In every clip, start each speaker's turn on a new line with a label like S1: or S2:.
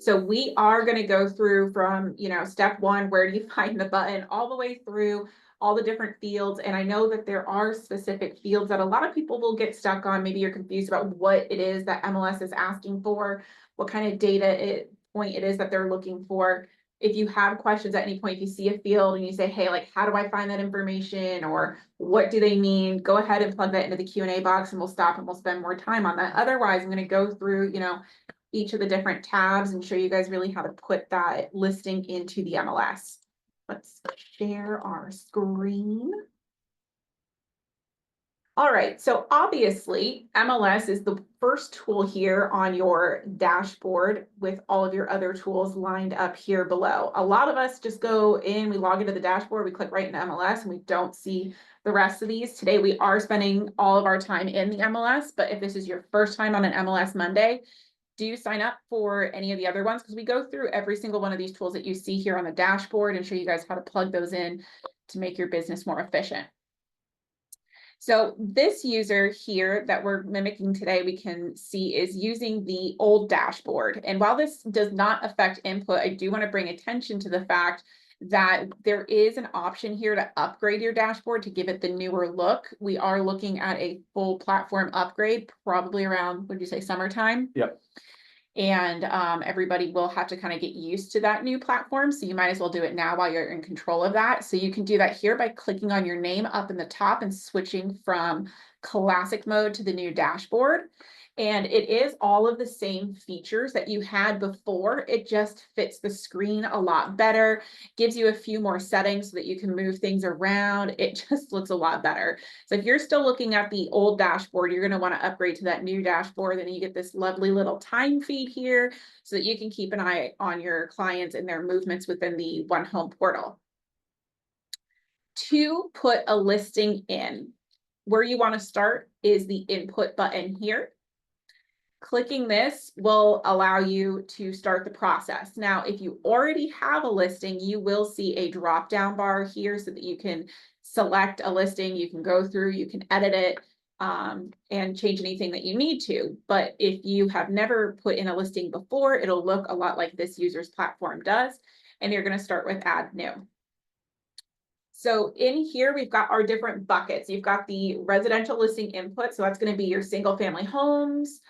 S1: So we are going to go through from, step one, where do you find the button, all the way through all the different fields. And I know that there are specific fields that a lot of people will get stuck on. Maybe you're confused about what it is that MLS is asking for, what kind of point it is that they're looking for. If you have questions at any point, if you see a field and you say, hey, like, how do I find that information, or what do they mean? Go ahead and plug that into the Q&A box, and we'll stop and we'll spend more time on that. Otherwise, I'm going to go through, each of the different tabs and show you guys really how to put that listing into the MLS. Let's share our screen. All right, so obviously MLS is the first tool here on your dashboard with all of your other tools lined up here below. A lot of us just go in, we log into the dashboard, we click right into MLS, and we don't see the rest of these. Today we are spending all of our time in the MLS, but if this is your first time on an MLS Monday, do sign up for any of the other ones, because we go through every single one of these tools that you see here on the dashboard and show you guys how to plug those in to make your business more efficient. So this user here that we're mimicking today, we can see is using the old dashboard. And while this does not affect input, I do want to bring attention to the fact that there is an option here to upgrade your dashboard to give it the newer look. We are looking at a full platform upgrade, probably around, would you say, summertime?
S2: Yep.
S1: And everybody will have to kind of get used to that new platform. So you might as well do it now while you're in control of that. So you can do that here by clicking on your name up in the top and switching from classic mode to the new dashboard. And it is all of the same features that you had before. It just fits the screen a lot better, gives you a few more settings so that you can move things around. It just looks a lot better. So if you're still looking at the old dashboard, you're going to want to upgrade to that new dashboard. Then you get this lovely little time feed here so that you can keep an eye on your clients and their movements within the One Home portal. To put a listing in, where you want to start is the input button here. Clicking this will allow you to start the process. Now, if you already have a listing, you will see a drop-down bar here so that you can select a listing, you can go through, you can edit it, and change anything that you need to. But if you have never put in a listing before, it'll look a lot like this user's platform does. And you're going to start with Add New. So in here, we've got our different buckets. You've got the residential listing input. So that's going to be your single family homes,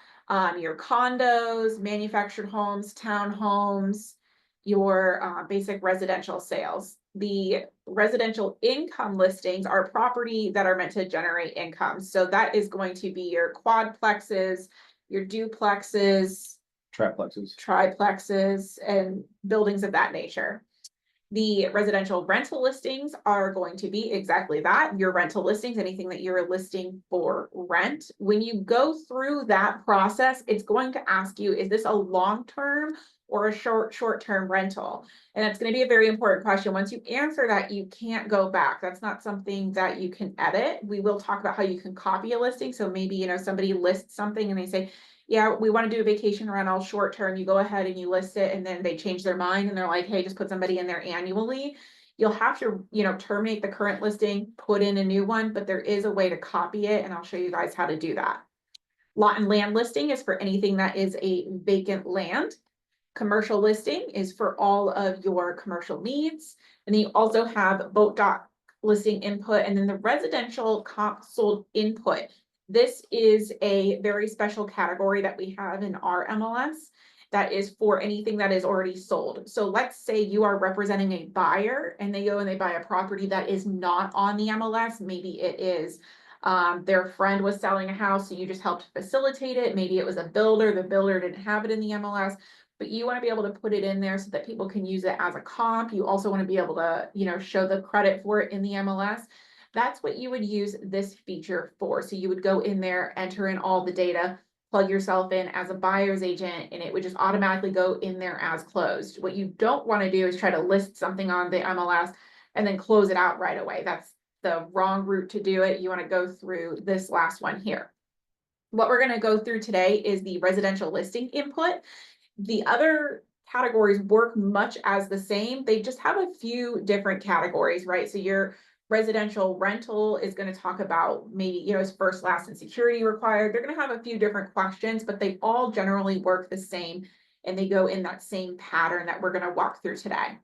S1: your condos, manufactured homes, townhomes, your basic residential sales. The residential income listings are property that are meant to generate income. So that is going to be your quadplexes, your duplexes, triplexes, and buildings of that nature. The residential rental listings are going to be exactly that, your rental listings, anything that you're listing for rent. When you go through that process, it's going to ask you, is this a long-term or a short-term rental? And that's going to be a very important question. Once you answer that, you can't go back. That's not something that you can edit. We will talk about how you can copy a listing. So maybe, somebody lists something and they say, yeah, we want to do a vacation rental short term. You go ahead and you list it, and then they change their mind and they're like, hey, just put somebody in there annually. You'll have to, terminate the current listing, put in a new one, but there is a way to copy it, and I'll show you guys how to do that. Lot and land listing is for anything that is a vacant land. Commercial listing is for all of your commercial needs. And then you also have boat dock listing input, and then the residential comp sold input. This is a very special category that we have in our MLS that is for anything that is already sold. So let's say you are representing a buyer and they go and they buy a property that is not on the MLS. Maybe it is their friend was selling a house, so you just helped facilitate it. Maybe it was a builder, the builder didn't have it in the MLS, but you want to be able to put it in there so that people can use it as a comp. You also want to be able to, show the credit for it in the MLS. That's what you would use this feature for. So you would go in there, enter in all the data, plug yourself in as a buyer's agent, and it would just automatically go in there as closed. What you don't want to do is try to list something on the MLS and then close it out right away. That's the wrong route to do it. You want to go through this last one here. What we're going to go through today is the residential listing input. The other categories work much as the same. They just have a few different categories, right? So your residential rental is going to talk about maybe, is first, last, and security required. They're going to have a few different questions, but they all generally work the same and they go in that same pattern that we're going to walk through today.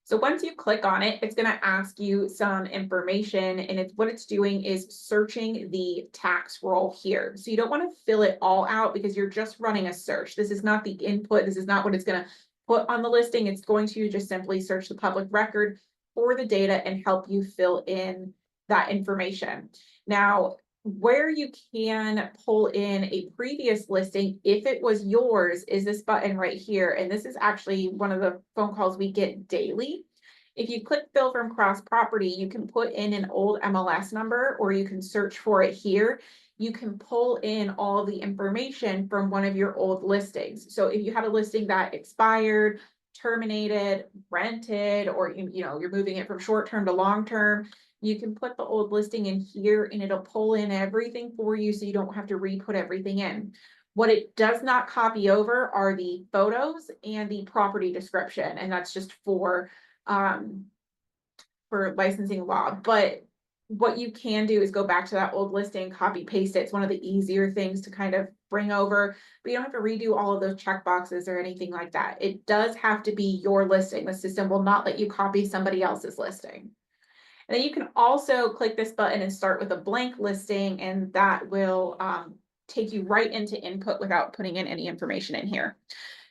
S1: So once you click on it, it's going to ask you some information, and what it's doing is searching the tax roll here. So you don't want to fill it all out because you're just running a search. This is not the input. This is not what it's going to put on the listing. It's going to just simply search the public record for the data and help you fill in that information. Now, where you can pull in a previous listing, if it was yours, is this button right here. And this is actually one of the phone calls we get daily. If you click fill from cross property, you can put in an old MLS number, or you can search for it here. You can pull in all of the information from one of your old listings. So if you had a listing that expired, terminated, rented, or you're moving it from short-term to long-term, you can put the old listing in here and it'll pull in everything for you so you don't have to re-put everything in. What it does not copy over are the photos and the property description, and that's just for licensing law. But what you can do is go back to that old listing, copy paste it. It's one of the easier things to kind of bring over, but you don't have to redo all of those check boxes or anything like that. It does have to be your listing. The system will not let you copy somebody else's listing. And then you can also click this button and start with a blank listing, and that will take you right into input without putting in any information in here.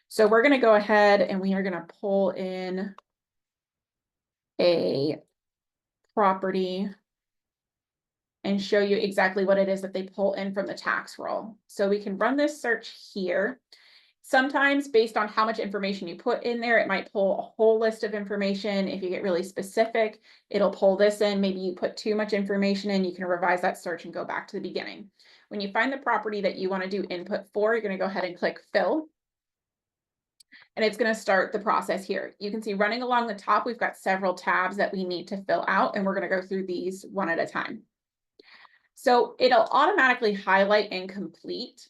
S1: So we're going to go ahead and we are going to pull in a property and show you exactly what it is that they pull in from the tax roll. So we can run this search here. Sometimes based on how much information you put in there, it might pull a whole list of information. If you get really specific, it'll pull this in. Maybe you put too much information in, you can revise that search and go back to the beginning. When you find the property that you want to do input for, you're going to go ahead and click fill. And it's going to start the process here. You can see running along the top, we've got several tabs that we need to fill out, and we're going to go through these one at a time. So it'll automatically highlight incomplete.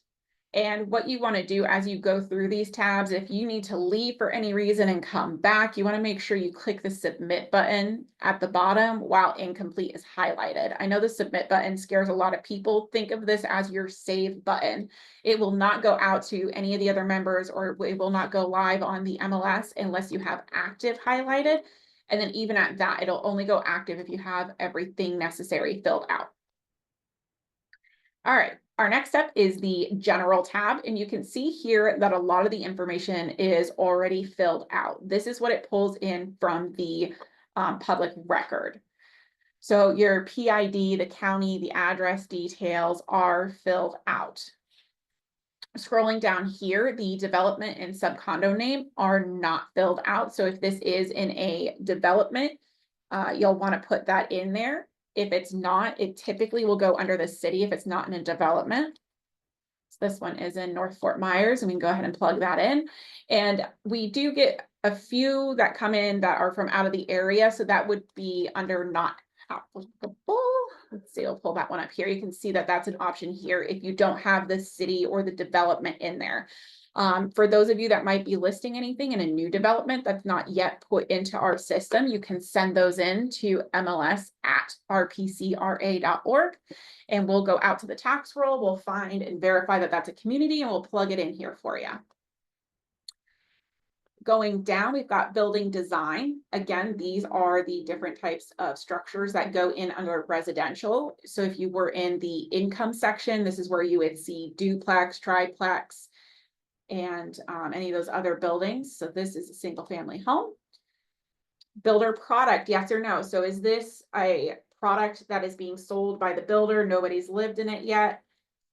S1: And what you want to do as you go through these tabs, if you need to leave for any reason and come back, you want to make sure you click the submit button at the bottom while incomplete is highlighted. I know the submit button scares a lot of people. Think of this as your save button. It will not go out to any of the other members, or it will not go live on the MLS unless you have active highlighted. And then even at that, it'll only go active if you have everything necessary filled out. All right, our next step is the general tab, and you can see here that a lot of the information is already filled out. This is what it pulls in from the public record. So your PID, the county, the address details are filled out. Scrolling down here, the development and subcondo name are not filled out. So if this is in a development, you'll want to put that in there. If it's not, it typically will go under the city if it's not in a development. So this one is in North Fort Myers, and we can go ahead and plug that in. And we do get a few that come in that are from out of the area. So that would be under not applicable. Let's see, I'll pull that one up here. You can see that that's an option here if you don't have the city or the development in there. For those of you that might be listing anything in a new development that's not yet put into our system, you can send those in to mls@rpcra.org, and we'll go out to the tax roll. We'll find and verify that that's a community, and we'll plug it in here for you. Going down, we've got building design. Again, these are the different types of structures that go in under residential. So if you were in the income section, this is where you would see duplex, triplex, and any of those other buildings. So this is a single family home. Builder product, yes or no? So is this a product that is being sold by the builder? Nobody's lived in it yet.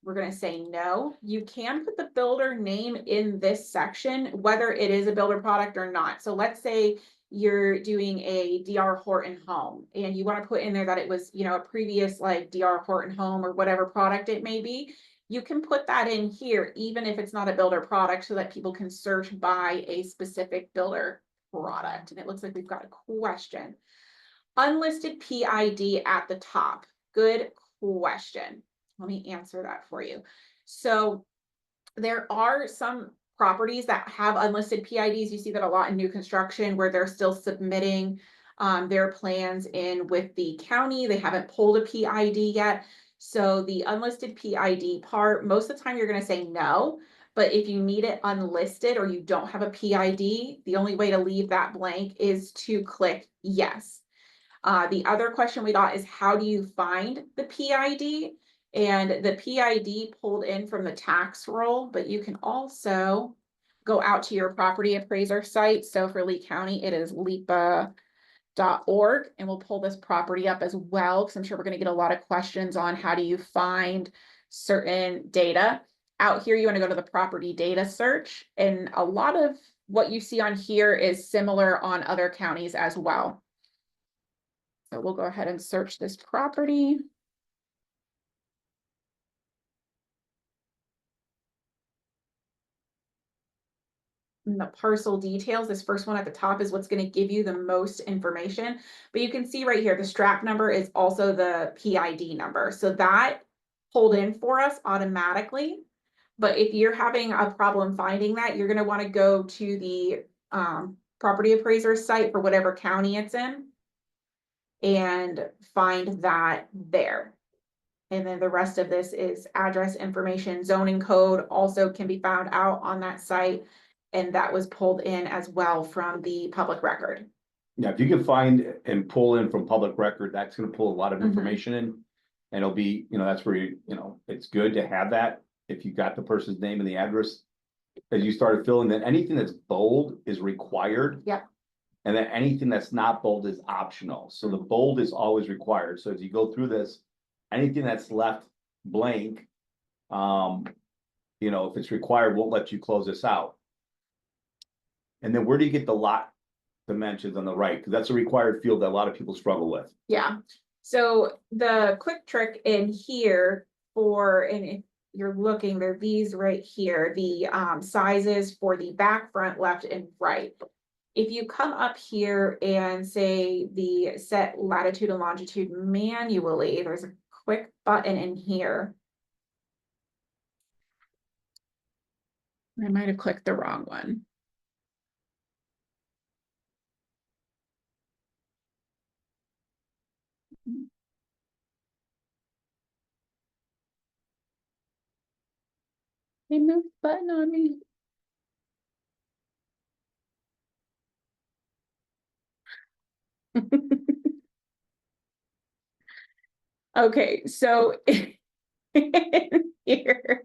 S1: We're going to say no. You can put the builder name in this section, whether it is a builder product or not. So let's say you're doing a DR Horton home and you want to put in there that it was, a previous like DR Horton home or whatever product it may be. You can put that in here, even if it's not a builder product, so that people can search by a specific builder product. And it looks like we've got a question. Unlisted PID at the top. Good question. Let me answer that for you. So there are some properties that have unlisted PIDs. You see that a lot in new construction where they're still submitting their plans in with the county. They haven't pulled a PID yet. So the unlisted PID part, most of the time you're going to say no. But if you need it unlisted or you don't have a PID, the only way to leave that blank is to click yes. The other question we got is, how do you find the PID? And the PID pulled in from the tax roll, but you can also go out to your property appraiser site. So for Lee County, it is LIPA.org, and we'll pull this property up as well, because I'm sure we're going to get a lot of questions on how do you find certain data. Out here, you want to go to the property data search, and a lot of what you see on here is similar on other counties as well. So we'll go ahead and search this property. And the parcel details, this first one at the top is what's going to give you the most information. But you can see right here, the strap number is also the PID number. So that pulled in for us automatically. But if you're having a problem finding that, you're going to want to go to the property appraiser site for whatever county it's in and find that there. And then the rest of this is address information. Zoning code also can be found out on that site. And that was pulled in as well from the public record.
S2: Yeah, if you can find and pull in from public record, that's gonna pull a lot of information in. And it'll be, that's where it's good to have that. If you got the person's name and the address, as you started filling, then anything that's bold is required.
S1: Yep.
S2: And then anything that's not bold is optional. So the bold is always required. So as you go through this, anything that's left blank, if it's required, won't let you close this out. And then where do you get the lot dimensions on the right? Because that's a required field that a lot of people struggle with.
S1: Yeah. So the quick trick in here and if you're looking, they're these right here, the sizes for the back, front, left, and right. If you come up here and say the set latitude and longitude manually, there's a quick button in here. I might have clicked the wrong one. They moved the button on me. Okay, so here,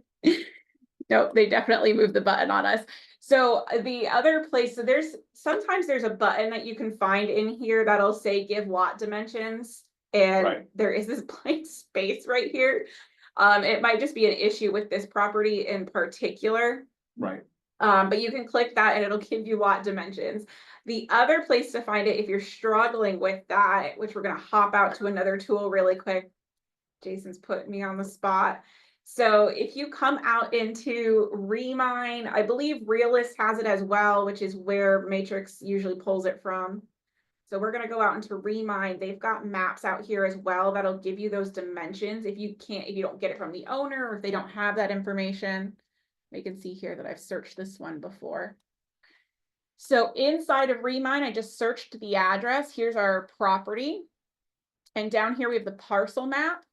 S1: nope, they definitely moved the button on us. So the other place, so sometimes there's a button that you can find in here that'll say give lot dimensions, and there is this blank space right here. It might just be an issue with this property in particular.
S2: Right.
S1: But you can click that and it'll give you lot dimensions. The other place to find it, if you're struggling with that, which we're going to hop out to another tool really quick. Jason's putting me on the spot. So if you come out into Remine, I believe Realist has it as well, which is where Matrix usually pulls it from. So we're going to go out into Remine. They've got maps out here as well that'll give you those dimensions. If you don't get it from the owner, or if they don't have that information. You can see here that I've searched this one before. So inside of Remine, I just searched the address. Here's our property. And down here, we have the parcel map.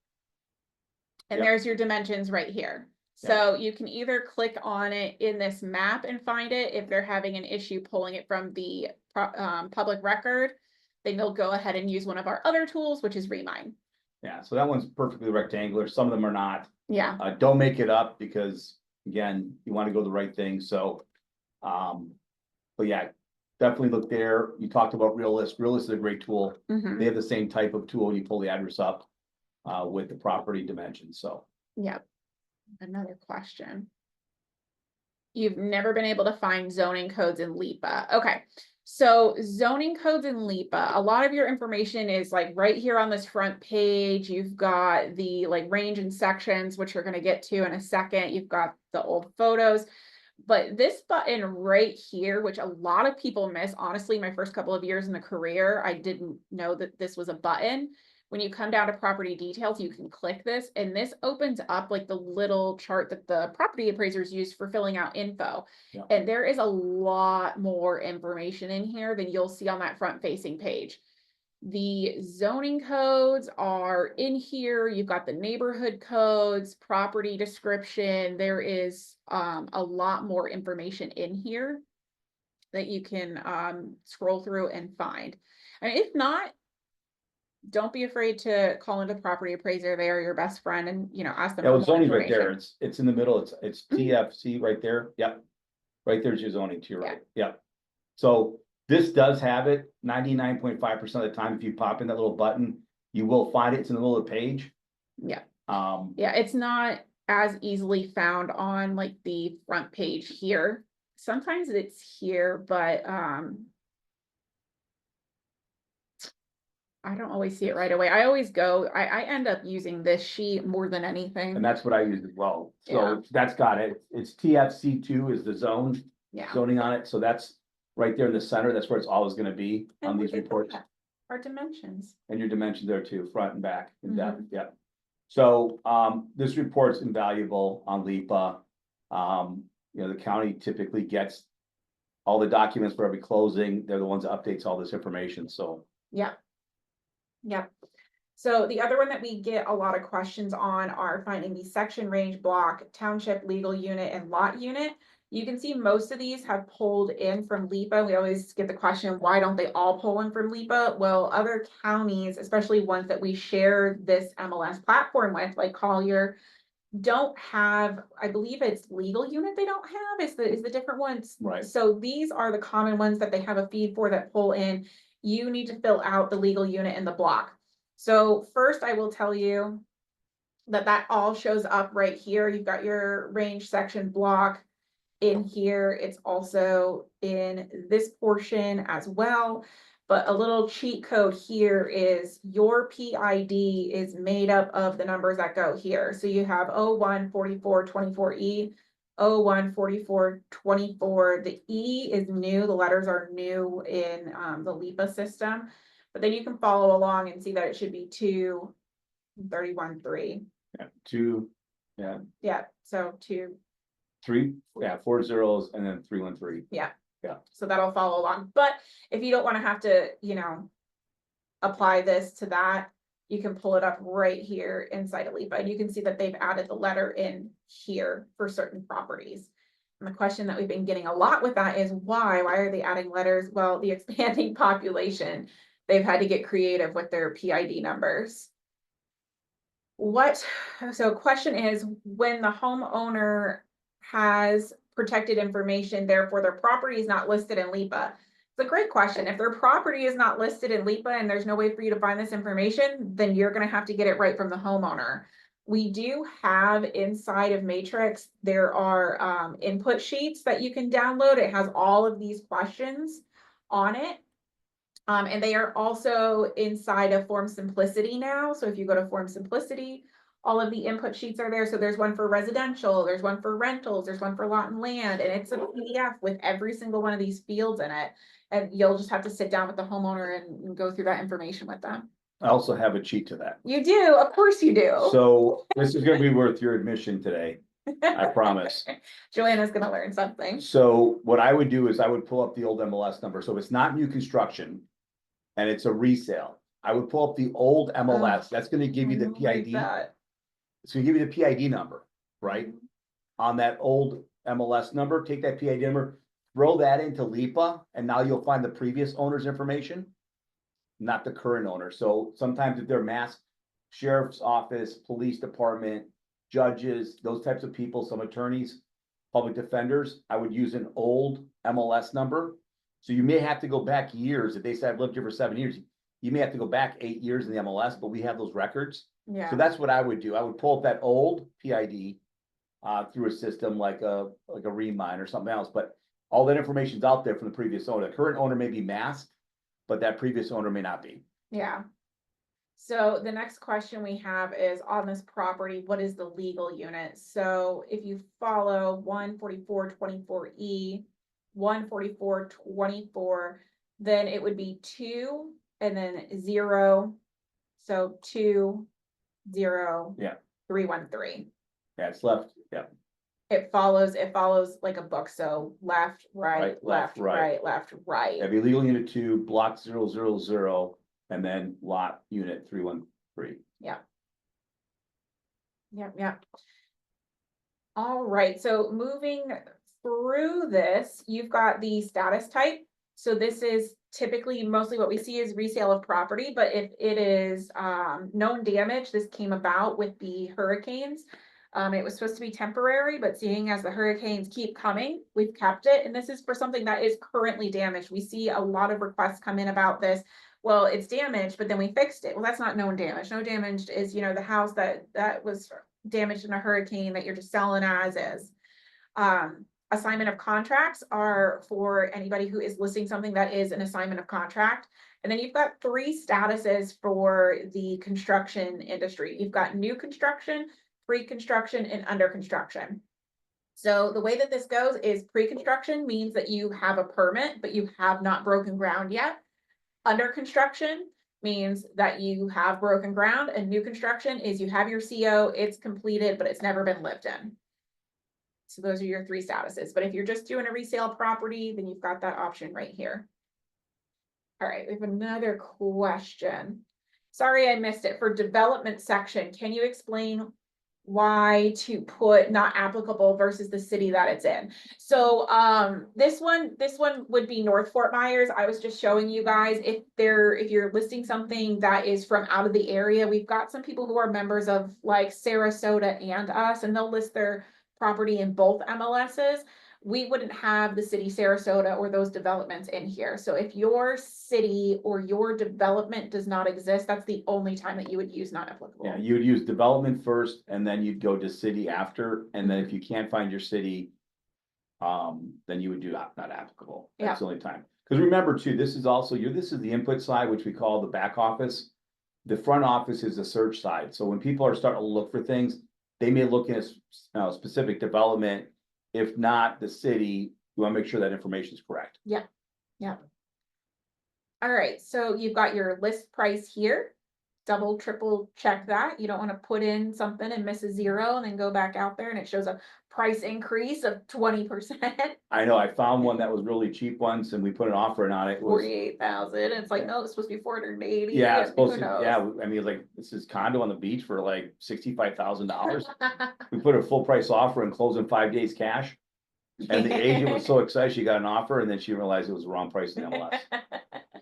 S1: And there's your dimensions right here. So you can either click on it in this map and find it. If they're having an issue pulling it from the public record, then they'll go ahead and use one of our other tools, which is Remine.
S2: Yeah, so that one's perfectly rectangular. Some of them are not.
S1: Yeah.
S2: Don't make it up, because again, you want to go the right thing. So, but yeah, definitely look there. You talked about Realist. Realist is a great tool. They have the same type of tool. You pull the address up with the property dimensions. So,
S1: yep. Another question. You've never been able to find zoning codes in LIPA. Okay. So zoning codes in LIPA, a lot of your information is like right here on this front page. You've got the range and sections, which you're going to get to in a second. You've got the old photos, but this button right here, which a lot of people miss, honestly, my first couple of years in the career, I didn't know that this was a button. When you come down to property details, you can click this, and this opens up like the little chart that the property appraisers use for filling out info. And there is a lot more information in here than you'll see on that front facing page. The zoning codes are in here. You've got the neighborhood codes, property description. There is a lot more information in here that you can scroll through and find. And if not, don't be afraid to call into the property appraiser. They are your best friend, and ask them
S2: Yeah,
S1: for
S2: well,
S1: more
S2: zoning's right there.
S1: information.
S2: It's in the middle. It's
S1: Mhm.
S2: TFC right there. Yep. Right there's your zoning to your
S1: Yeah.
S2: right. Yep. So this does have it 99.5% of the time. If you pop in that little button, you will find it. It's in the middle of the page.
S1: Yeah.
S2: Um,
S1: Yeah, it's not as easily found on like the front page here. Sometimes it's here, but I don't always see it right away. I always go, I end up using this sheet more than anything.
S2: and that's what I use as well.
S1: Yeah.
S2: So that's got it. It's TFC2 is the zone
S1: Yeah.
S2: zoning on it. So that's right there in the center. That's where it's always gonna be on
S1: And
S2: these
S1: look at
S2: reports.
S1: that, our dimensions.
S2: And your dimensions there too, front and back in depth,
S1: Mhm.
S2: yeah. So, this report's invaluable on LIPA. The county typically gets all the documents for every closing. They're the ones that updates all this information, so.
S1: Yeah. Yep. So the other one that we get a lot of questions on are finding the section, range, block, township, legal unit, and lot unit. You can see most of these have pulled in from LIPA. We always get the question, why don't they all pull in from LIPA? Well, other counties, especially ones that we share this MLS platform with, like Collier, don't have, I believe it's legal unit they don't have, is the different ones.
S2: Right.
S1: So these are the common ones that they have a feed for that pull in. You need to fill out the legal unit and the block. So first I will tell you that all shows up right here. You've got your range, section, block in here. It's also in this portion as well. But a little cheat code here is your PID is made up of the numbers that go here. So you have 014424E, 014424. The E is new. The letters are new in the LIPA system. But then you can follow along and see that it should be 2313.
S2: Yeah, 2, yeah,
S1: Yeah, so 2.
S2: 3, yeah, 4 zeros and then 313.
S1: Yeah.
S2: Yeah.
S1: So that'll follow along. But if you don't want to have to, apply this to that, you can pull it up right here inside of LIPA. And you can see that they've added the letter in here for certain properties. And the question that we've been getting a lot with that is why? Why are they adding letters? Well, the expanding population, they've had to get creative with their PID numbers. So question is, when the homeowner has protected information, therefore their property is not listed in LIPA. It's a great question. If their property is not listed in LIPA and there's no way for you to find this information, then you're going to have to get it right from the homeowner. We do have inside of Matrix, there are input sheets that you can download. It has all of these questions on it. And they are also inside of Form Simplicity now. So if you go to Form Simplicity, all of the input sheets are there. So there's one for residential, there's one for rentals, there's one for lot and land, and it's a PDF with every single one of these fields in it. And you'll just have to sit down with the homeowner and go through that information with them.
S2: I also have a cheat to that.
S1: You do, of course you do.
S2: So this is gonna be worth your admission today, I promise.
S1: Joanna's gonna learn something.
S2: So what I would do is I would pull up the old MLS number. So if it's not new construction and it's a resale, I would pull up the old MLS. That's gonna give you the PID. It's gonna give you the PID number, right? On that old MLS number, take that PID number, throw that into LIPA, and now you'll find the previous owner's information, not the current owner. So sometimes if they're mass sheriff's office, police department, judges, those types of people, some attorneys, public defenders, I would use an old MLS number. So you may have to go back years. If they said I've lived here for 7 years, you may have to go back 8 years in the MLS, but we have those records.
S1: Yeah.
S2: So that's what I would do. I would pull up that old PID through a system like a Remine or something else, but all that information's out there from the previous owner. The current owner may be masked, but that previous owner may not be.
S1: Yeah. So the next question we have is on this property, what is the legal unit? So if you follow 14424E, 14424, then it would be 2 and then 0. So 2, 0,
S2: Yeah.
S1: 313.
S2: Yeah, it's left. Yeah.
S1: It follows like a book. So left, right,
S2: Right, left,
S1: left,
S2: right.
S1: right, left, right.
S2: That'd be legal unit 2, block 000, and then lot unit 313.
S1: Yep. All right, so moving through this, you've got the status type. So this is typically mostly what we see is resale of property, but if it is known damage, this came about with the hurricanes. It was supposed to be temporary, but seeing as the hurricanes keep coming, we've kept it. And this is for something that is currently damaged. We see a lot of requests come in about this. Well, it's damaged, but then we fixed it. Well, that's not known damage. Known damage is, the house that was damaged in a hurricane that you're just selling as is. Assignment of contracts are for anybody who is listing something that is an assignment of contract. And then you've got 3 statuses for the construction industry. You've got new construction, pre-construction, and under construction. So the way that this goes is pre-construction means that you have a permit, but you have not broken ground yet. Under construction means that you have broken ground, and new construction is you have your CO, it's completed, but it's never been lived in. So those are your 3 statuses. But if you're just doing a resale property, then you've got that option right here. All right, we have another question. Sorry, I missed it. For development section, can you explain why to put not applicable versus the city that it's in? So this one would be North Fort Myers. I was just showing you guys if you're listing something that is from out of the area. We've got some people who are members of like Sarasota and us, and they'll list their property in both MLSs. We wouldn't have the city Sarasota or those developments in here. So if your city or your development does not exist, that's the only time that you would use not applicable.
S2: Yeah, you would use development first, and then you'd go to city after, and then if you can't find your city, then you would do not applicable. That's the only time. Because remember too, this is also this is the input side, which we call the back office. The front office is the search side. So when people are starting to look for things, they may look at a specific development. If not the city, you want to make sure that information is correct.
S1: Yeah. All right, so you've got your list price here. Double, triple check that. You don't want to put in something and miss a 0 and then go back out there and it shows a price increase of 20%.
S2: I know, I found one that was really cheap once and we put an offer in on it. It was
S1: 48,000. It's like, no, it's supposed to be 480.
S2: Yeah, it's supposed to, yeah, I mean, like, this is condo on the beach for like $65,000. We put a full price offer and closed in 5 days cash. And the agent was so excited, she got an offer and then she realized it was the wrong price in MLS.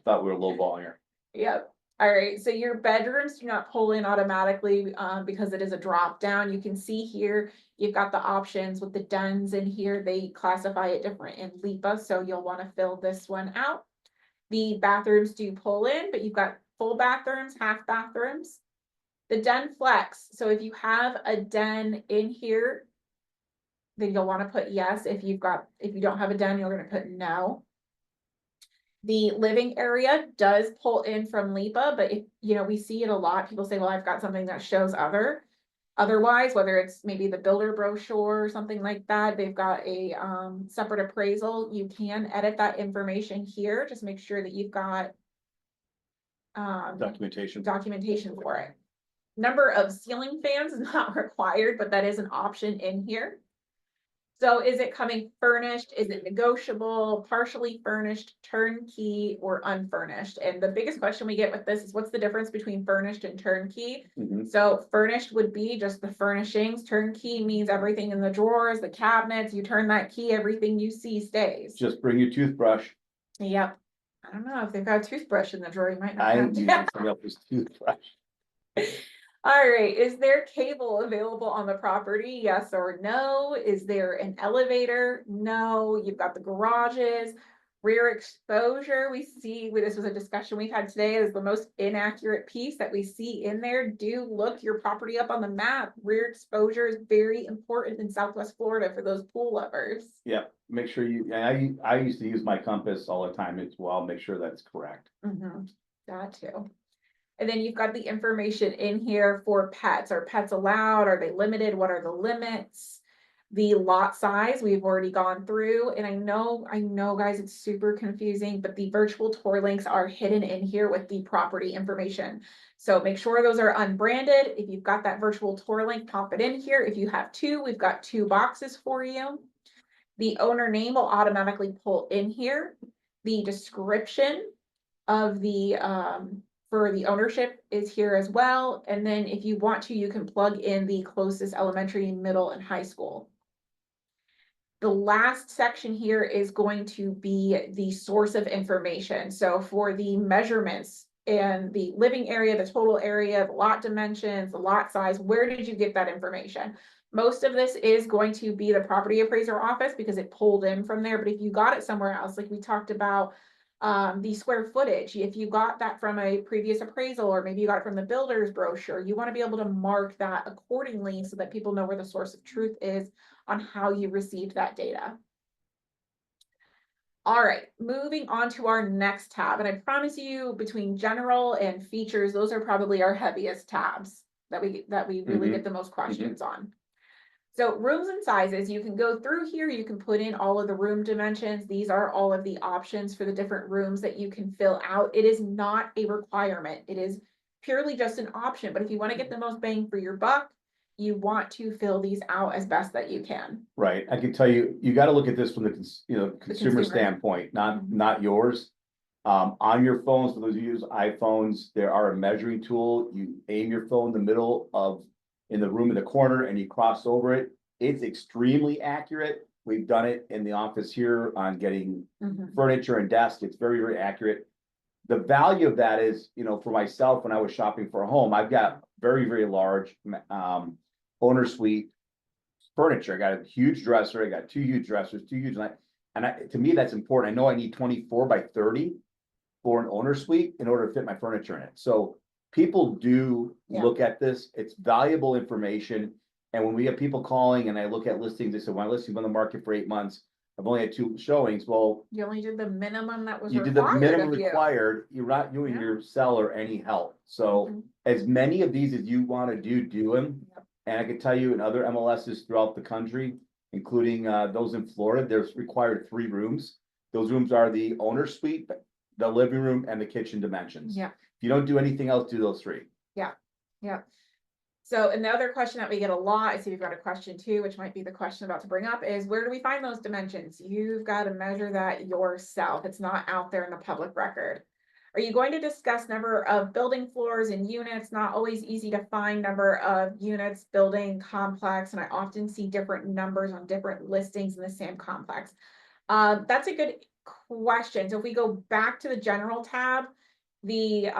S2: Thought we were lowballing her.
S1: Yep. All right, so your bedrooms do not pull in automatically because it is a drop down. You can see here, you've got the options with the dens in here. They classify it different in LIPA, so you'll want to fill this one out. The bathrooms do pull in, but you've got full bathrooms, half bathrooms. The den flex, so if you have a den in here, then you'll want to put yes. If you don't have a den, you're going to put no. The living area does pull in from LIPA, but if we see it a lot, people say, well, I've got something that shows otherwise, whether it's maybe the builder brochure or something like that, they've got a separate appraisal. You can edit that information here. Just make sure that you've got
S2: Documentation
S1: for it. Number of ceiling fans is not required, but that is an option in here. So is it coming furnished? Is it negotiable, partially furnished, turnkey, or unfurnished? And the biggest question we get with this is what's the difference between furnished and turnkey? So furnished would be just the furnishings. Turnkey means everything in the drawers, the cabinets, you turn that key, everything you see stays.
S2: Just bring your toothbrush.
S1: Yep. I don't know if they've got a toothbrush in the drawer, you might not
S2: I
S1: have
S2: need somebody else's toothbrush.
S1: All right, is there cable available on the property? Yes or no? Is there an elevator? No. You've got the garages, rear exposure. We see, this was a discussion we've had today, is the most inaccurate piece that we see in there. Do look your property up on the map. Rear exposure is very important in Southwest Florida for those pool lovers.
S2: Yeah, make sure I used to use my compass all the time as well, make sure that's correct.
S1: That too. And then you've got the information in here for pets. Are pets allowed? Are they limited? What are the limits? The lot size, we've already gone through. And I know guys, it's super confusing, but the virtual tour links are hidden in here with the property information. So make sure those are unbranded. If you've got that virtual tour link, pop it in here. If you have 2, we've got 2 boxes for you. The owner name will automatically pull in here. The description of the for the ownership is here as well. And then if you want to, you can plug in the closest elementary, middle, and high school. The last section here is going to be the source of information. So for the measurements and the living area, the total area, the lot dimensions, the lot size, where did you get that information? Most of this is going to be the property appraiser office because it pulled in from there. But if you got it somewhere else, like we talked about, the square footage, if you got that from a previous appraisal, or maybe you got it from the builder's brochure, you want to be able to mark that accordingly so that people know where the source of truth is on how you received that data. All right, moving on to our next tab. And I promise you, between general and features, those are probably our heaviest tabs that we really get the most questions on. So rooms and sizes, you can go through here, you can put in all of the room dimensions. These are all of the options for the different rooms that you can fill out. It is not a requirement. It is purely just an option. But if you want to get the most bang for your buck, you want to fill these out as best that you can.
S2: Right. I can tell you, you got to look at this from the consumer
S1: consumer.
S2: standpoint, not yours. On your phones, for those who use iPhones, there are a measuring tool. You aim your phone in the middle of in the room in the corner and you cross over it. It's extremely accurate. We've done it in the office here on getting furniture and desks. It's very, very accurate. The value of that is, you know, for myself, when I was shopping for a home, I've got very, very large owner suite furniture. I got a huge dresser. I got two huge dressers, two huge, to me, that's important. I know I need 24 by 30 for an owner suite in order to fit my furniture in it. So people do look at this. It's valuable information. And when we have people calling and I look at listings, they say, well, my listing's on the market for 8 months. I've only had 2 showings. Well,
S1: you only did the minimum that was
S2: you
S1: required.
S2: did the minimum
S1: of you.
S2: required. You're not doing your seller any help. So as many of these as you want to do them. And I can tell you in other MLSs throughout the country, including those in Florida, there's required 3 rooms. Those rooms are the owner suite, the living room, and the kitchen dimensions.
S1: Yeah.
S2: If you don't do anything else, do those 3.
S1: Yeah. So, and the other question that we get a lot, I see we've got a question too, which might be the question I'm about to bring up, is where do we find those dimensions? You've got to measure that yourself. It's not out there in the public record. Are you going to discuss number of building floors and units? Not always easy to find number of units, building complex, and I often see different numbers on different listings in the same complex. That's a good question. So if we go back to the general tab, the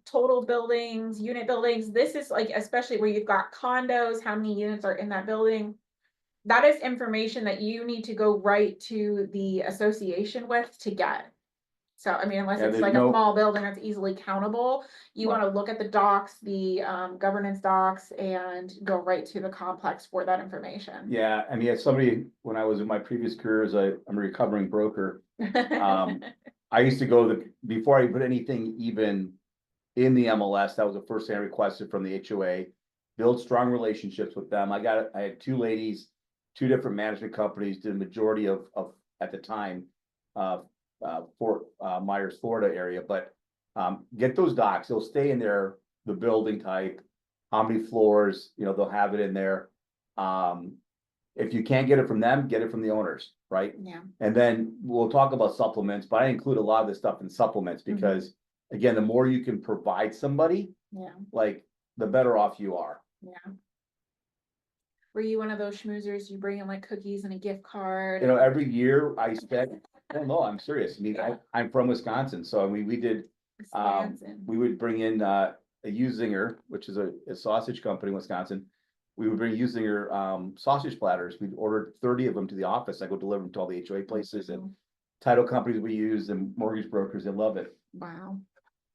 S1: total buildings, unit buildings, this is like, especially where you've got condos, how many units are in that building. That is information that you need to go right to the association with to get. So, I mean, unless it's like a small building that's easily countable, you want to look at the docs, the governance docs, and go right to the complex for that information.
S2: Yeah, I mean, as somebody, when I was in my previous career as I'm a recovering broker, I used to go before I put anything even in the MLS, that was the first thing I requested from the HOA, build strong relationships with them. I had 2 ladies, 2 different management companies, did a majority of at the time, Fort Myers, Florida area, but get those docs. They'll stay in there, the building type, how many floors, you know, they'll have it in there. If you can't get it from them, get it from the owners, right?
S1: Yeah.
S2: And then we'll talk about supplements, but I include a lot of this stuff in supplements because again, the more you can provide somebody, like the better off you are.
S1: Yeah. Were you one of those schmoozers? You bring in like cookies and a gift card?
S2: You know, every year I spend, oh no, I'm serious. I mean, I'm from Wisconsin, so I mean, we did, we would bring in a Uzinger, which is a sausage company in Wisconsin. We would bring Uzinger sausage platters. We'd order 30 of them to the office. I go deliver them to all the HOA places and title companies we use and mortgage brokers. They love it.
S1: Wow.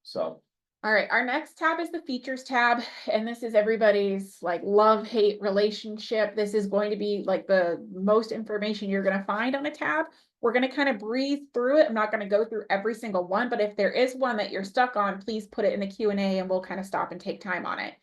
S2: So.
S1: All right, our next tab is the features tab, and this is everybody's like love-hate relationship. This is going to be like the most information you're going to find on a tab. We're going to kind of breeze through it. I'm not going to go through every single one, but if there is one that you're stuck on, please put it in the Q&A and we'll kind of stop and take time on it.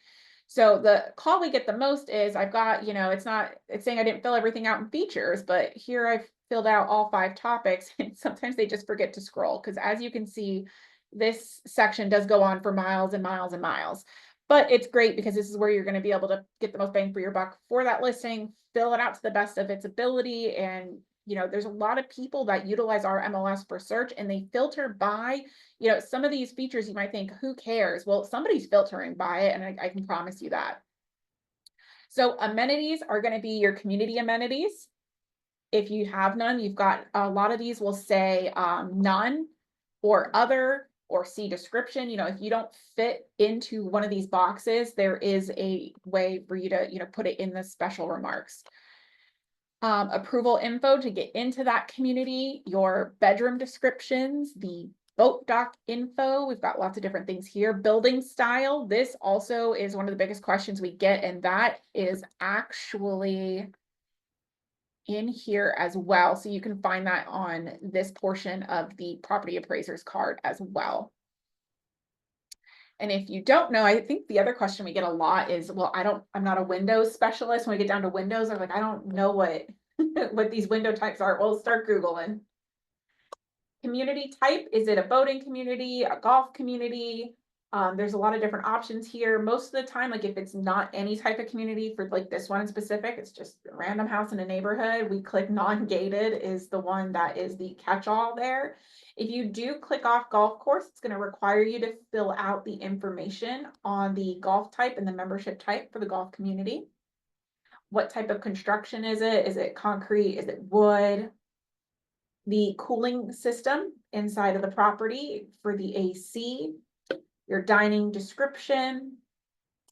S1: So the call we get the most is I've got, you know, it's saying I didn't fill everything out in features, but here I've filled out all 5 topics and sometimes they just forget to scroll because as you can see, this section does go on for miles and miles and miles, but it's great because this is where you're going to be able to get the most bang for your buck for that listing, fill it out to the best of its ability, and there's a lot of people that utilize our MLS for search, and they filter by, some of these features you might think, who cares? Well, somebody's filtering by it, and I can promise you that. So amenities are going to be your community amenities. If you have none, you've got a lot of these will say none or other or see description. If you don't fit into one of these boxes, there is a way for you to, put it in the special remarks. Approval info to get into that community, your bedroom descriptions, the boat dock info. We've got lots of different things here. Building style. This also is one of the biggest questions we get, and that is actually in here as well. So you can find that on this portion of the property appraiser's card as well. And if you don't know, I think the other question we get a lot is, well, I'm not a Windows specialist. When we get down to Windows, I'm like, I don't know what, what these window types are. Well, start Googling. Community type, is it a boating community, a golf community? There's a lot of different options here. Most of the time, like if it's not any type of community, for like this one in specific, it's just a random house in a neighborhood, we click non-gated is the one that is the catch-all there. If you do click off golf course, it's going to require you to fill out the information on the golf type and the membership type for the golf community. What type of construction is it? Is it concrete? Is it wood? The cooling system inside of the property for the AC, your dining description,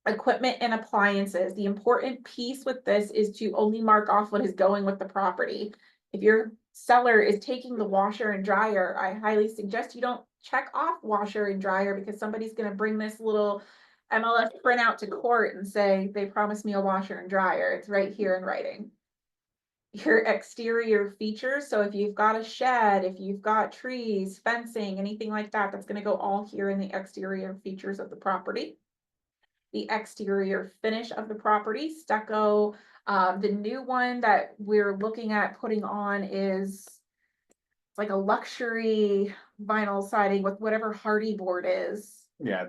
S1: equipment and appliances. The important piece with this is to only mark off what is going with the property. If your seller is taking the washer and dryer, I highly suggest you don't check off washer and dryer, because somebody's going to bring this little MLS printout to court and say, they promised me a washer and dryer. It's right here in writing. Your exterior features. So if you've got a shed, if you've got trees, fencing, anything like that, that's going to go all here in the exterior features of the property. The exterior finish of the property, stucco. The new one that we're looking at putting on is like a luxury vinyl siding with whatever hardy board is.
S2: Yeah,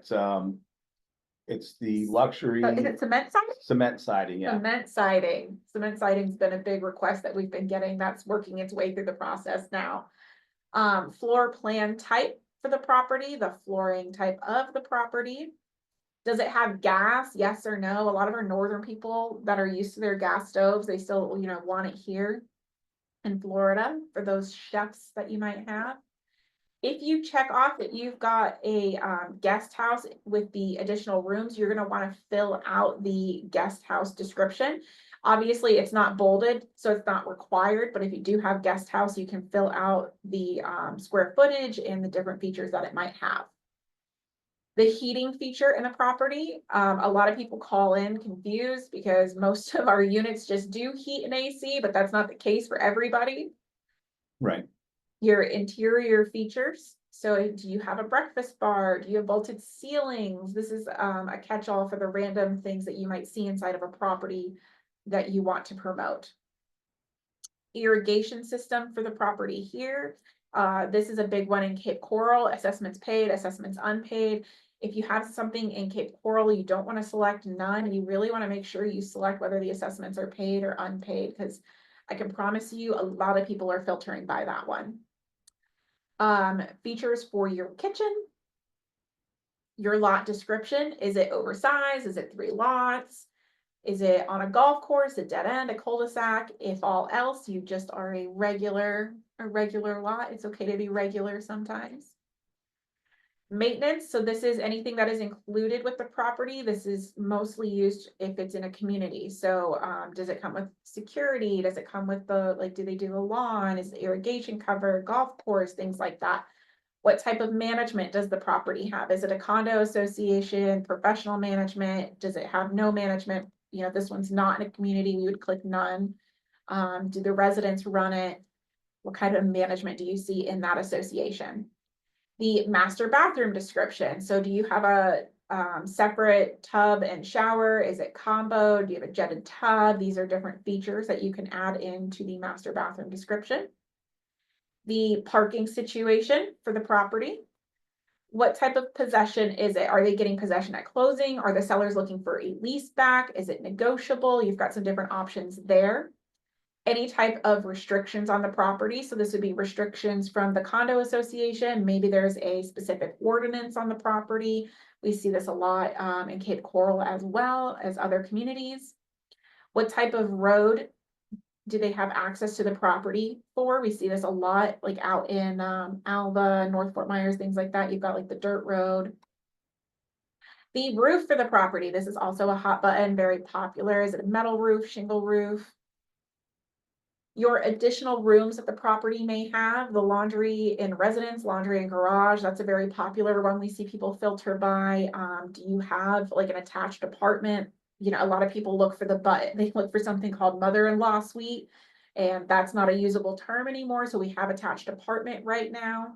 S2: it's the luxury.
S1: Is it cement siding?
S2: Cement siding, yeah.
S1: Cement siding. Cement siding's been a big request that we've been getting. That's working its way through the process now. Floor plan type for the property, the flooring type of the property. Does it have gas? Yes or no? A lot of our northern people that are used to their gas stoves, they still, want it here in Florida for those chefs that you might have. If you check off that you've got a guest house with the additional rooms, you're going to want to fill out the guest house description. Obviously, it's not bolded, so it's not required, but if you do have guest house, you can fill out the square footage and the different features that it might have. The heating feature in the property, a lot of people call in confused because most of our units just do heat and AC, but that's not the case for everybody.
S2: Right.
S1: Your interior features. So do you have a breakfast bar? Do you have vaulted ceilings? This is a catch-all for the random things that you might see inside of a property that you want to promote. Irrigation system for the property here. This is a big one in Cape Coral. Assessments paid, assessments unpaid. If you have something in Cape Coral, you don't want to select none. You really want to make sure you select whether the assessments are paid or unpaid, because I can promise you a lot of people are filtering by that one. Features for your kitchen. Your lot description. Is it oversized? Is it 3 lots? Is it on a golf course, a dead end, a cul-de-sac? If all else, you just are a regular lot. It's okay to be regular sometimes. Maintenance. So this is anything that is included with the property. This is mostly used if it's in a community. So does it come with security? Does it come with do they do the lawn? Is the irrigation covered? Golf course, things like that. What type of management does the property have? Is it a condo association, professional management? Does it have no management? This one's not in a community, we would click none. Do the residents run it? What kind of management do you see in that association? The master bathroom description. So do you have a separate tub and shower? Is it combo? Do you have a jetted tub? These are different features that you can add into the master bathroom description. The parking situation for the property. What type of possession is it? Are they getting possession at closing? Are the sellers looking for a lease back? Is it negotiable? You've got some different options there. any type of restrictions on the property. So this would be restrictions from the condo association. Maybe there's a specific ordinance on the property. We see this a lot in Cape Coral as well as other communities. What type of road do they have access to the property for? We see this a lot, like out in Alva, North Fort Myers, things like that. You've got like the dirt road. The roof for the property, this is also a hot button, very popular. Is it a metal roof, shingle roof? Your additional rooms that the property may have, the laundry in residence, laundry and garage, that's a very popular one we see people filter by. Do you have like an attached apartment? You know, a lot of people look for the button, they look for something called mother-in-law suite, and that's not a usable term anymore, so we have attached apartment right now.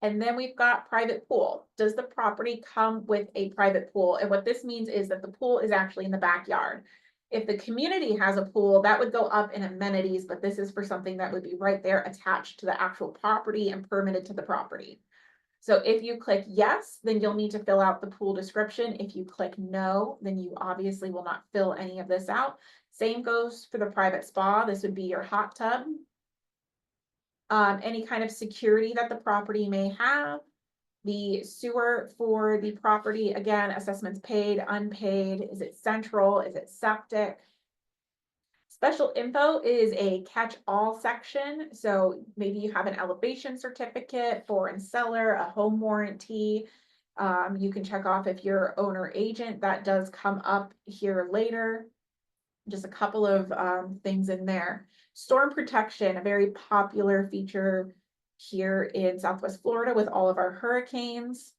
S1: And then we've got private pool. Does the property come with a private pool? And what this means is that the pool is actually in the backyard. If the community has a pool, that would go up in amenities, but this is for something that would be right there attached to the actual property and permitted to the property. So if you click yes, then you'll need to fill out the pool description. If you click no, then you obviously will not fill any of this out. Same goes for the private spa. This would be your hot tub. Any kind of security that the property may have. The sewer for the property, again, assessments paid, unpaid. Is it central? Is it septic? Special info is a catch-all section. So maybe you have an elevation certificate, foreign cellar, a home warranty. You can check off if you're owner agent. That does come up here later. Just a couple of things in there. Storm protection, a very popular feature here in Southwest Florida with all of our hurricanes.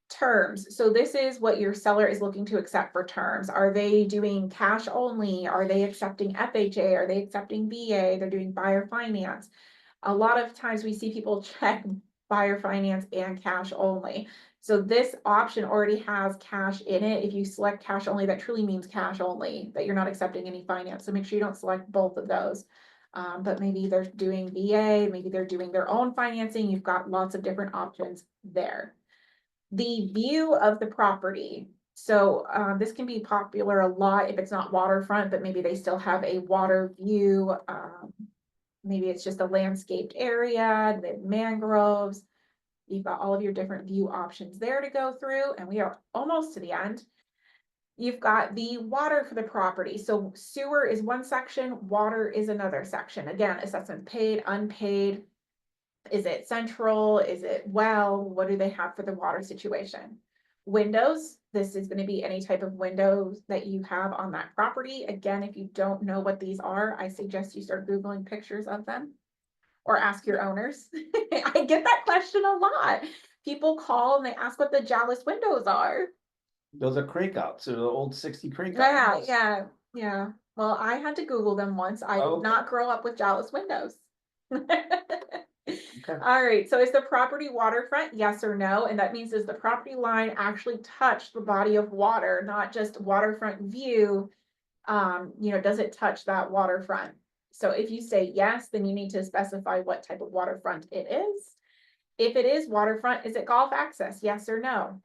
S1: Terms. So this is what your seller is looking to accept for terms. Are they doing cash only? Are they accepting FHA? Are they accepting VA? They're doing buyer finance. A lot of times we see people check buyer finance and cash only. So this option already has cash in it. If you select cash only, that truly means cash only, that you're not accepting any finance. So make sure you don't select both of those. But maybe they're doing VA, maybe they're doing their own financing. You've got lots of different options there. The view of the property. So this can be popular a lot if it's not waterfront, but maybe they still have a water view. Maybe it's just a landscaped area, the mangroves. You've got all of your different view options there to go through, and we are almost to the end. You've got the water for the property. So sewer is one section, water is another section. Again, assessment paid, unpaid. Is it central? Is it well? What do they have for the water situation? Windows, this is going to be any type of windows that you have on that property. Again, if you don't know what these are, I suggest you start Googling pictures of them or ask your owners. I get that question a lot. People call and they ask what the Jalis windows are.
S2: Those are crank outs, they're the old 60 crank
S1: Yeah,
S2: outs.
S1: yeah. Well, I had to Google them once. I did not grow up with Jalis windows.
S2: Okay.
S1: All right, so is the property waterfront? Yes or no? And that means does the property line actually touch the body of water, not just waterfront view? Does it touch that waterfront? So if you say yes, then you need to specify what type of waterfront it is. If it is waterfront, is it golf access? Yes or no?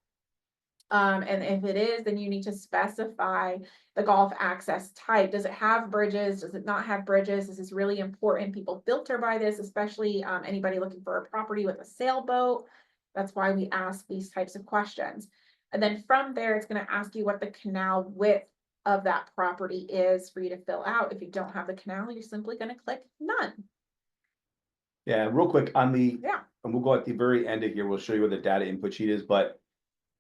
S1: And if it is, then you need to specify the golf access type. Does it have bridges? Does it not have bridges? This is really important. People filter by this, especially anybody looking for a property with a sailboat. That's why we ask these types of questions. And then from there, it's going to ask you what the canal width of that property is for you to fill out. If you don't have the canal, you're simply going to click none.
S2: Yeah, real quick on the, and we'll go at the very end of here, we'll show you where the data input sheet is, but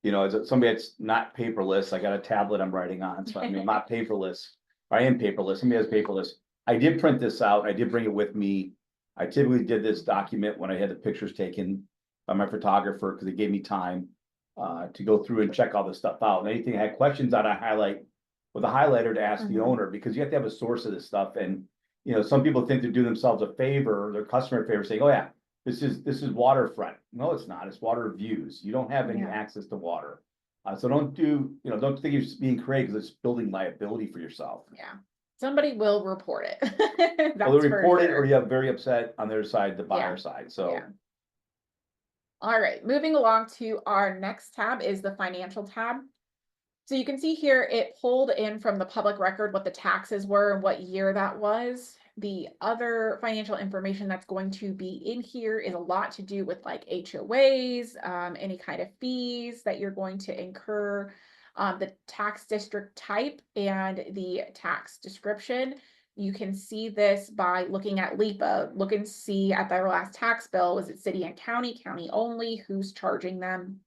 S2: as somebody that's not paperless, I got a tablet I'm writing on, so I'm not paperless. I am paperless, somebody has paperless. I did print this out, I did bring it with me. I typically did this document when I had the pictures taken by my photographer, because it gave me time to go through and check all this stuff out. And anything I had questions on, I highlight with a highlighter to ask the owner, because you have to have a source of this stuff. And, some people think they're doing themselves a favor, or their customer a favor, saying, oh yeah, this is waterfront. No, it's not. It's water views. You don't have any access to water. So don't think you're being creative, because it's building liability for yourself.
S1: Yeah. Somebody will report it.
S2: Well, they report it, or you have very upset on their side, the buyer side. So.
S1: Yeah. All right, moving along to our next tab is the financial tab. So you can see here, it pulled in from the public record what the taxes were and what year that was. The other financial information that's going to be in here is a lot to do with like HOAs, any kind of fees that you're going to incur, the tax district type and the tax description. You can see this by looking at LIPA. Look and see at their last tax bill. Was it city and county only? Who's charging them?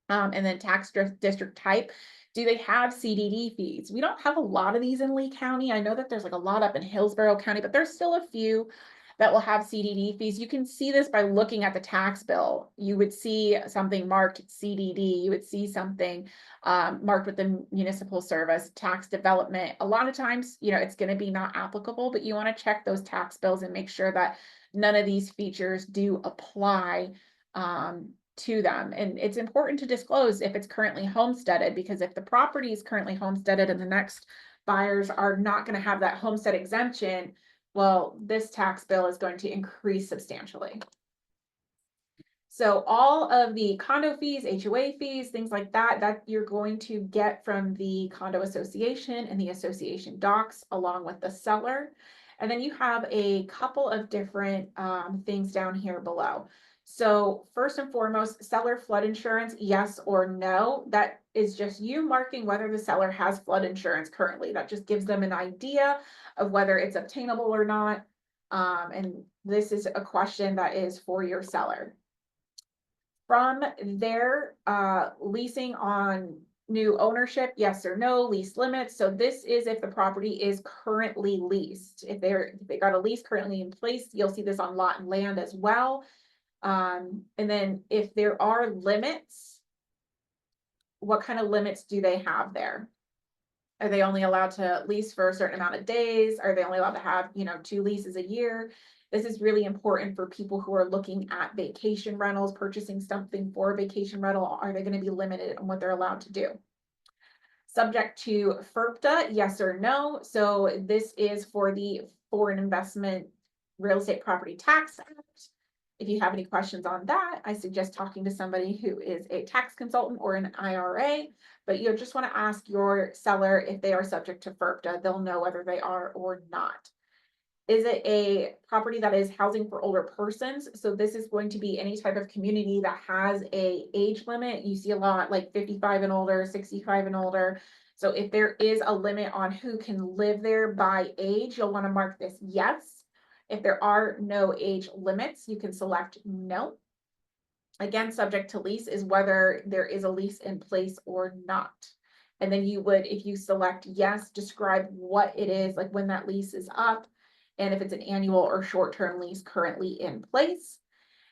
S1: And then tax district type. Do they have CDD fees? We don't have a lot of these in Lee County. I know that there's like a lot up in Hillsborough County, but there's still a few that will have CDD fees. You can see this by looking at the tax bill. You would see something marked CDD. You would see something marked with the municipal service, tax development. A lot of times, it's going to be not applicable, but you want to check those tax bills and make sure that none of these features do apply to them. And it's important to disclose if it's currently homesteaded, because if the property is currently homesteaded and the next buyers are not going to have that homestead exemption, well, this tax bill is going to increase substantially. So all of the condo fees, HOA fees, things like that you're going to get from the condo association and the association docs along with the seller. And then you have a couple of different things down here below. So first and foremost, seller flood insurance, yes or no. That is just you marking whether the seller has flood insurance currently. That just gives them an idea of whether it's obtainable or not. And this is a question that is for your seller. From their leasing on new ownership, yes or no, lease limits. So this is if the property is currently leased. If they got a lease currently in place, you'll see this on lot and land as well. And then if there are limits, what kind of limits do they have there? Are they only allowed to lease for a certain amount of days? Are they only allowed to have, 2 leases a year? This is really important for people who are looking at vacation rentals, purchasing something for a vacation rental. Are they going to be limited on what they're allowed to do? Subject to FIRPTA, yes or no. So this is for the Foreign Investment Real Estate Property Tax Act. If you have any questions on that, I suggest talking to somebody who is a tax consultant or an IRA, but you just want to ask your seller if they are subject to FIRPTA. They'll know whether they are or not. Is it a property that is housing for older persons? So this is going to be any type of community that has a age limit. You see a lot like 55 and older, 65 and older. So if there is a limit on who can live there by age, you'll want to mark this yes. If there are no age limits, you can select no. Again, subject to lease is whether there is a lease in place or not. And then you would, if you select yes, describe what it is, like when that lease is up, and if it's an annual or short-term lease currently in place.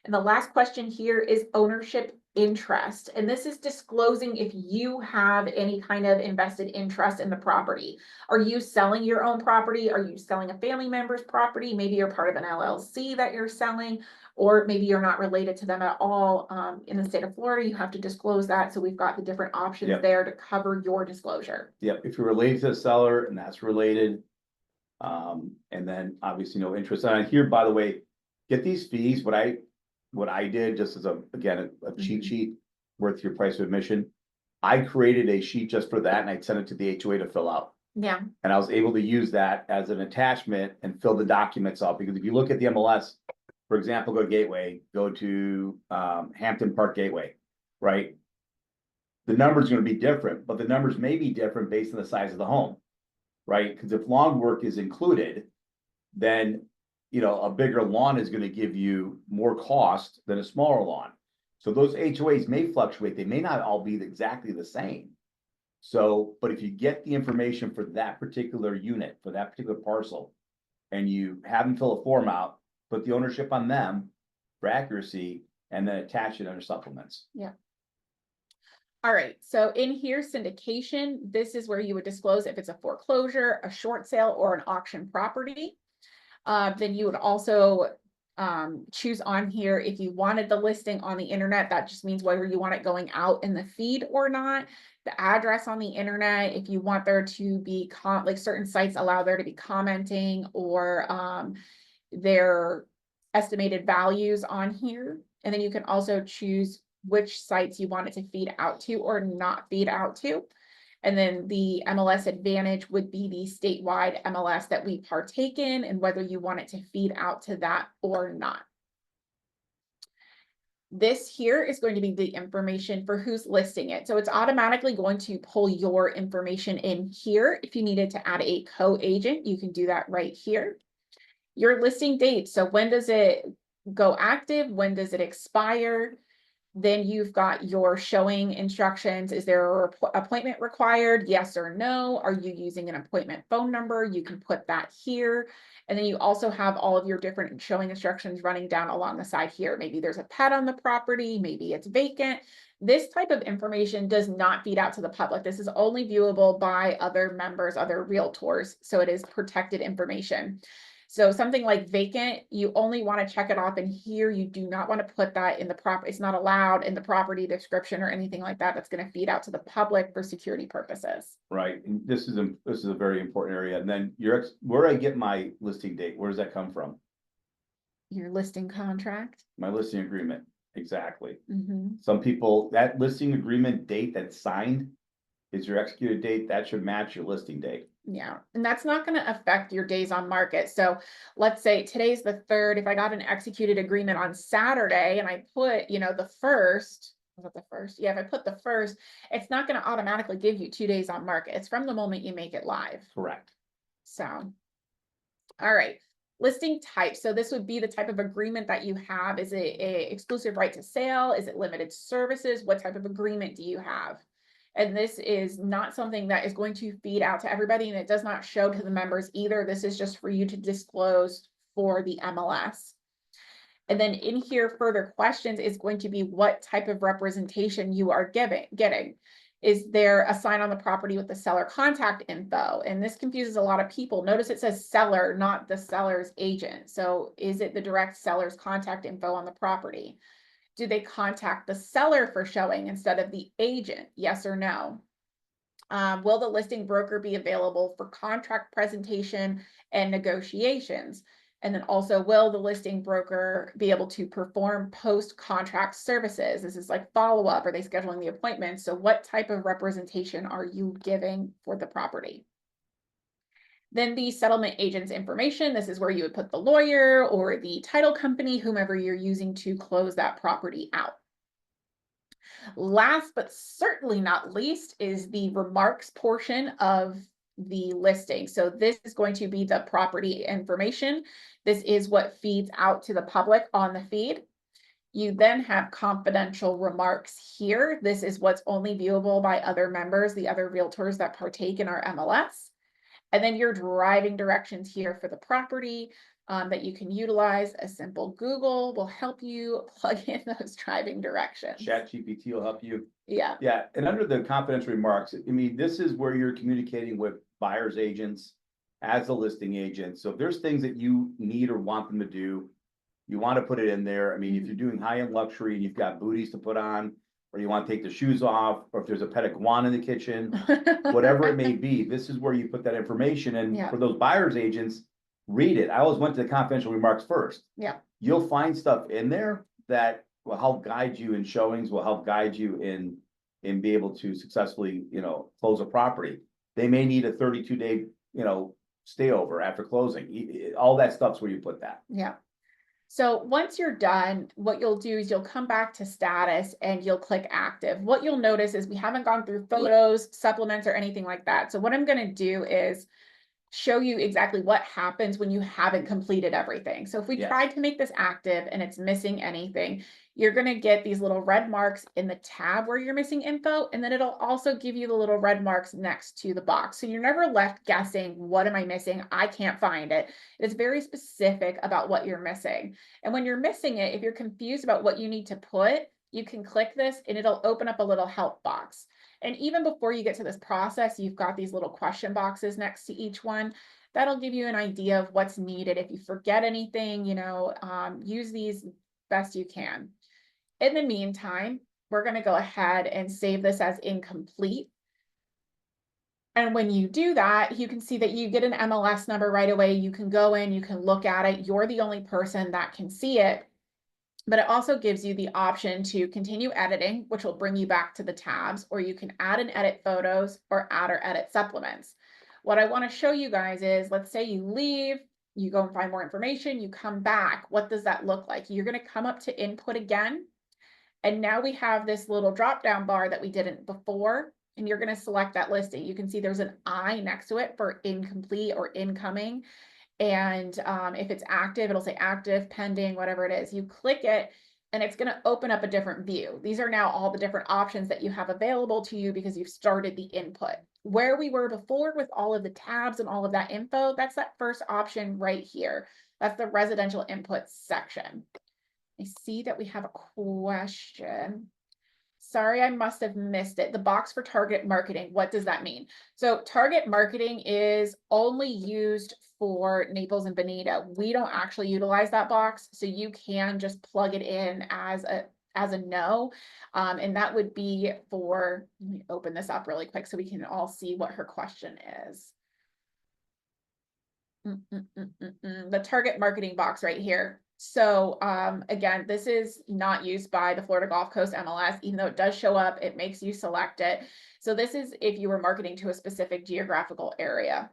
S1: And the last question here is ownership interest. And this is disclosing if you have any kind of invested interest in the property. Are you selling your own property? Are you selling a family member's property? Maybe you're part of an LLC that you're selling, or maybe you're not related to them at all. In the state of Florida, you have to disclose that. So we've got the different options there to cover your disclosure.
S2: Yep, if you're related to the seller and that's related, and then obviously no interest. And here, by the way, get these fees. What I did, just as a cheat sheet worth your price of admission, I created a sheet just for that and I sent it to the HOA to fill out.
S1: Yeah.
S2: And I was able to use that as an attachment and fill the documents out, because if you look at the MLS, for example, go to Gateway, go to Hampton Park Gateway, right? The number's going to be different, but the numbers may be different based on the size of the home, right? Because if lawn work is included, then a bigger lawn is going to give you more cost than a smaller lawn. So those HOAs may fluctuate. They may not all be exactly the same. So, but if you get the information for that particular unit, for that particular parcel, and you have them fill a form out, put the ownership on them for accuracy, and then attach it under supplements.
S1: Yeah. All right, so in here, syndication, this is where you would disclose if it's a foreclosure, a short sale, or an auction property. Then you would also choose on here if you wanted the listing on the internet. That just means whether you want it going out in the feed or not. The address on the internet, if you want there to be like certain sites allow there to be commenting, or their estimated values on here. And then you can also choose which sites you want it to feed out to or not feed out to. And then the MLS Advantage would be the statewide MLS that we partake in, and whether you want it to feed out to that or not. This here is going to be the information for who's listing it. So it's automatically going to pull your information in here. If you needed to add a co-agent, you can do that right here. Your listing date. So when does it go active? When does it expire? Then you've got your showing instructions. Is there an appointment required? Yes or no? Are you using an appointment phone number? You can put that here. And then you also have all of your different showing instructions running down along the side here. Maybe there's a pet on the property, maybe it's vacant. This type of information does not feed out to the public. This is only viewable by other members, other realtors. So it is protected information. So something like vacant, you only want to check it off in here. You do not want to put that in the property. It's not allowed in the property description or anything like that. That's going to feed out to the public for security purposes.
S2: Right, and this is a very important area. And then where I get my listing date, where does that come from?
S1: Your listing contract.
S2: My listing agreement, exactly.
S1: Mm-hmm.
S2: Some people, that listing agreement date that's signed is your executed date. That should match your listing date.
S1: Yeah, and that's not going to affect your days on market. So let's say today's the 3rd. If I got an executed agreement on Saturday and I put, the 1st, was it the 1st? Yeah, if I put the 1st, it's not going to automatically give you 2 days on market. It's from the moment you make it live.
S2: Correct.
S1: So, all right. Listing type. So this would be the type of agreement that you have. Is it a exclusive right to sale? Is it limited services? What type of agreement do you have? And this is not something that is going to feed out to everybody, and it does not show to the members either. This is just for you to disclose for the MLS. And then in here, further questions is going to be what type of representation you are getting. Is there a sign on the property with the seller contact info? And this confuses a lot of people. Notice it says seller, not the seller's agent. So is it the direct seller's contact info on the property? Do they contact the seller for showing instead of the agent? Yes or no? Will the listing broker be available for contract presentation and negotiations? And then also, will the listing broker be able to perform post-contract services? This is like follow-up. Are they scheduling the appointments? So what type of representation are you giving for the property? Then the settlement agent's information. This is where you would put the lawyer or the title company, whomever you're using to close that property out. Last but certainly not least is the remarks portion of the listing. So this is going to be the property information. This is what feeds out to the public on the feed. You then have confidential remarks here. This is what's only viewable by other members, the other realtors that partake in our MLS. And then your driving directions here for the property that you can utilize. A simple Google will help you plug in those driving directions.
S2: ChatGPT will help you.
S1: Yeah.
S2: Yeah, and under the confidential remarks, I mean, this is where you're communicating with buyer's agents as a listing agent. So if there's things that you need or want them to do, you want to put it in there. I mean, if you're doing high-end luxury and you've got booties to put on, or you want to take the shoes off, or if there's a pet iguana in the kitchen, whatever it may be, this is where you put that information. And for those buyer's agents, read it. I always went to the confidential remarks first.
S1: Yeah.
S2: You'll find stuff in there that will help guide you in showings, will help guide you in be able to successfully, close a property. They may need a 32-day, stay over after closing. All that stuff's where you put that.
S1: Yeah. So once you're done, what you'll do is you'll come back to status and you'll click active. What you'll notice is we haven't gone through photos, supplements, or anything like that. So what I'm going to do is show you exactly what happens when you haven't completed everything. So if we tried to make this active and it's missing anything, you're going to get these little red marks in the tab where you're missing info, and then it'll also give you the little red marks next to the box. So you're never left guessing, what am I missing? I can't find it. It's very specific about what you're missing. And when you're missing it, if you're confused about what you need to put, you can click this and it'll open up a little help box. And even before you get to this process, you've got these little question boxes next to each one. That'll give you an idea of what's needed. If you forget anything, use these best you can. In the meantime, we're going to go ahead and save this as incomplete. And when you do that, you can see that you get an MLS number right away. You can go in, you can look at it. You're the only person that can see it. But it also gives you the option to continue editing, which will bring you back to the tabs, or you can add and edit photos or add or edit supplements. What I want to show you guys is, let's say you leave, you go and find more information, you come back. What does that look like? You're going to come up to input again. And now we have this little drop down bar that we didn't before, and you're going to select that listing. You can see there's an I next to it for incomplete or incoming. And if it's active, it'll say active, pending, whatever it is. You click it and it's going to open up a different view. These are now all the different options that you have available to you because you've started the input. Where we were before with all of the tabs and all of that info, that's that first option right here. That's the residential input section. I see that we have a question. Sorry, I must have missed it. The box for target marketing, what does that mean? So target marketing is only used for Naples and Bonita. We don't actually utilize that box, so you can just plug it in as a no. And that would be for, let me open this up really quick so we can all see what her question is. The target marketing box right here. So again, this is not used by the Florida Gulf Coast MLS, even though it does show up, it makes you select it. So this is if you were marketing to a specific geographical area.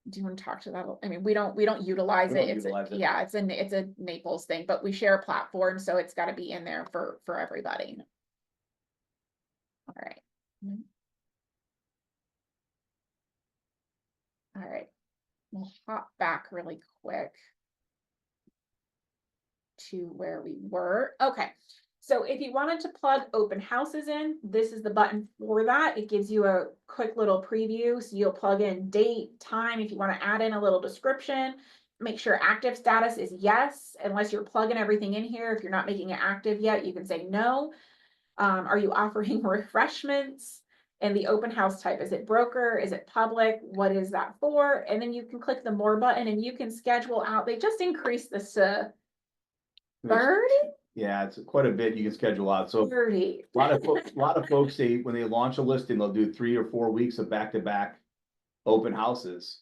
S1: Do you want to talk to that? I mean, we don't utilize it. Yeah, it's a Naples thing, but we share a platform, so it's got to be in there for everybody. All right. All right. We'll hop back really quick to where we were. Okay, so if you wanted to plug open houses in, this is the button for that. It gives you a quick little preview. So you'll plug in date, time, if you want to add in a little description. Make sure active status is yes, unless you're plugging everything in here. If you're not making it active yet, you can say no. Are you offering refreshments? And the open house type, is it broker? Is it public? What is that for? And then you can click the more button and you can schedule out. They just increased this to 30?
S2: Yeah, it's quite a bit you can schedule out. So
S1: 30.
S2: a lot of folks say when they launch a listing, they'll do 3 or 4 weeks of back-to-back open houses.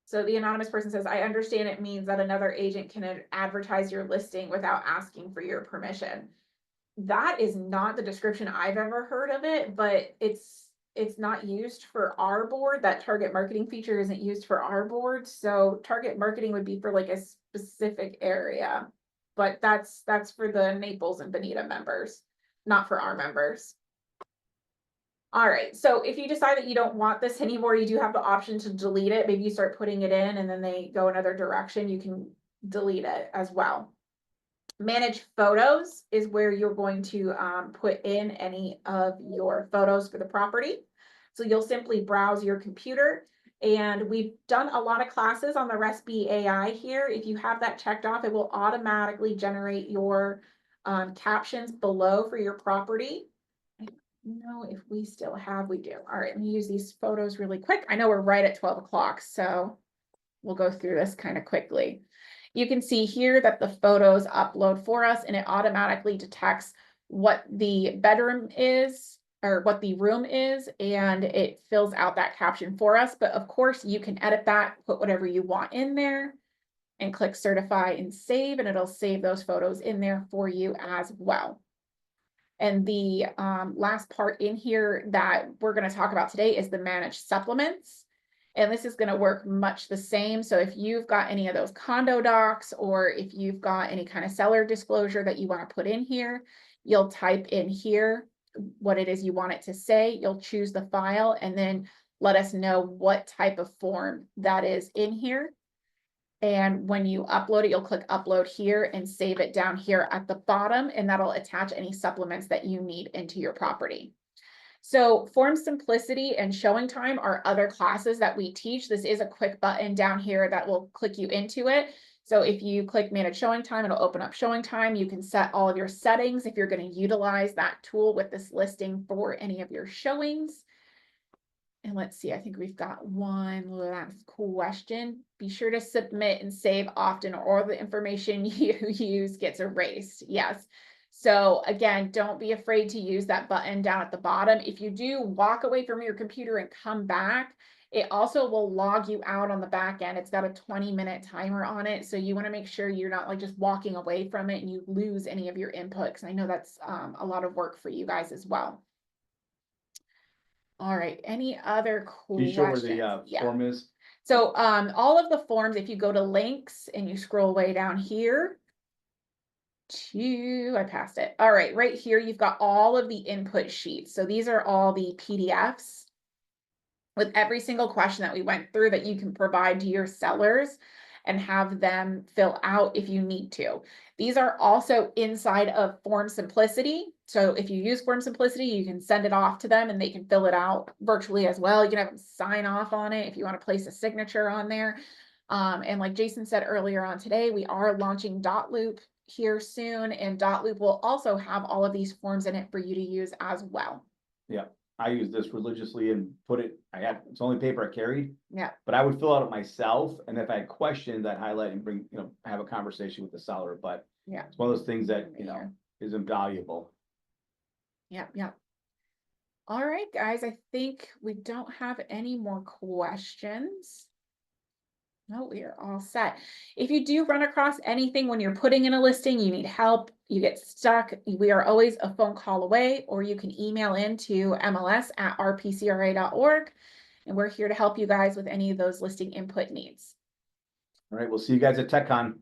S1: So the anonymous person says, I understand it means that another agent can advertise your listing without asking for your permission. That is not the description I've ever heard of it, but it's not used for our board. That target marketing feature isn't used for our board. So target marketing would be for like a specific area, but that's for the Naples and Bonita members, not for our members. All right, so if you decide that you don't want this anymore, you do have the option to delete it. Maybe you start putting it in and then they go another direction, you can delete it as well. Manage photos is where you're going to put in any of your photos for the property. So you'll simply browse your computer, and we've done a lot of classes on the RESP AI here. If you have that checked off, it will automatically generate your captions below for your property. I don't know if we still have, we do. All right, let me use these photos really quick. I know we're right at 12 o'clock, so we'll go through this kind of quickly. You can see here that the photos upload for us and it automatically detects what the bedroom is or what the room is, and it fills out that caption for us. But of course you can edit that, put whatever you want in there and click certify and save, and it'll save those photos in there for you as well. And the last part in here that we're going to talk about today is the managed supplements. And this is going to work much the same. So if you've got any of those condo docs, or if you've got any kind of seller disclosure that you want to put in here, you'll type in here what it is you want it to say. You'll choose the file and then let us know what type of form that is in here. And when you upload it, you'll click upload here and save it down here at the bottom, and that'll attach any supplements that you need into your property. So form simplicity and showing time are other classes that we teach. This is a quick button down here that will click you into it. So if you click manage showing time, it'll open up showing time. You can set all of your settings if you're going to utilize that tool with this listing for any of your showings. And let's see, I think we've got one last question. Be sure to submit and save often, or the information you use gets erased. Yes. So again, don't be afraid to use that button down at the bottom. If you do walk away from your computer and come back, It also will log you out on the back end. It's got a 20-minute timer on it. So you want to make sure you're not like just walking away from it and you lose any of your input. Cause I know that's a lot of work for you guys as well. All right. Any other
S2: Can you show where the
S1: questions? Yeah.
S2: form is?
S1: So all of the forms, if you go to links and you scroll way down here I passed it. All right, right here, you've got all of the input sheets. So these are all the PDFs with every single question that we went through that you can provide to your sellers and have them fill out if you need to. These are also inside of Form Simplicity. So if you use Form Simplicity, you can send it off to them and they can fill it out virtually as well. You can have them sign off on it if you want to place a signature on there. And like Jason said earlier on today, we are launching Dotloop here soon, and Dotloop will also have all of these forms in it for you to use as well.
S2: Yeah, I use this religiously and it's the only paper I carried.
S1: Yeah.
S2: But I would fill out it myself, and if I had questions, I'd highlight and bring, have a conversation with the seller, but
S1: Yeah.
S2: it's one of those things that, is invaluable.
S1: Yeah, yeah. All right, guys, I think we don't have any more questions. No, we are all set. If you do run across anything when you're putting in a listing, you need help, you get stuck, we are always a phone call away, or you can email in to mls@rpcra.org, and we're here to help you guys with any of those listing input needs.
S2: All right, we'll see you guys at TechCon.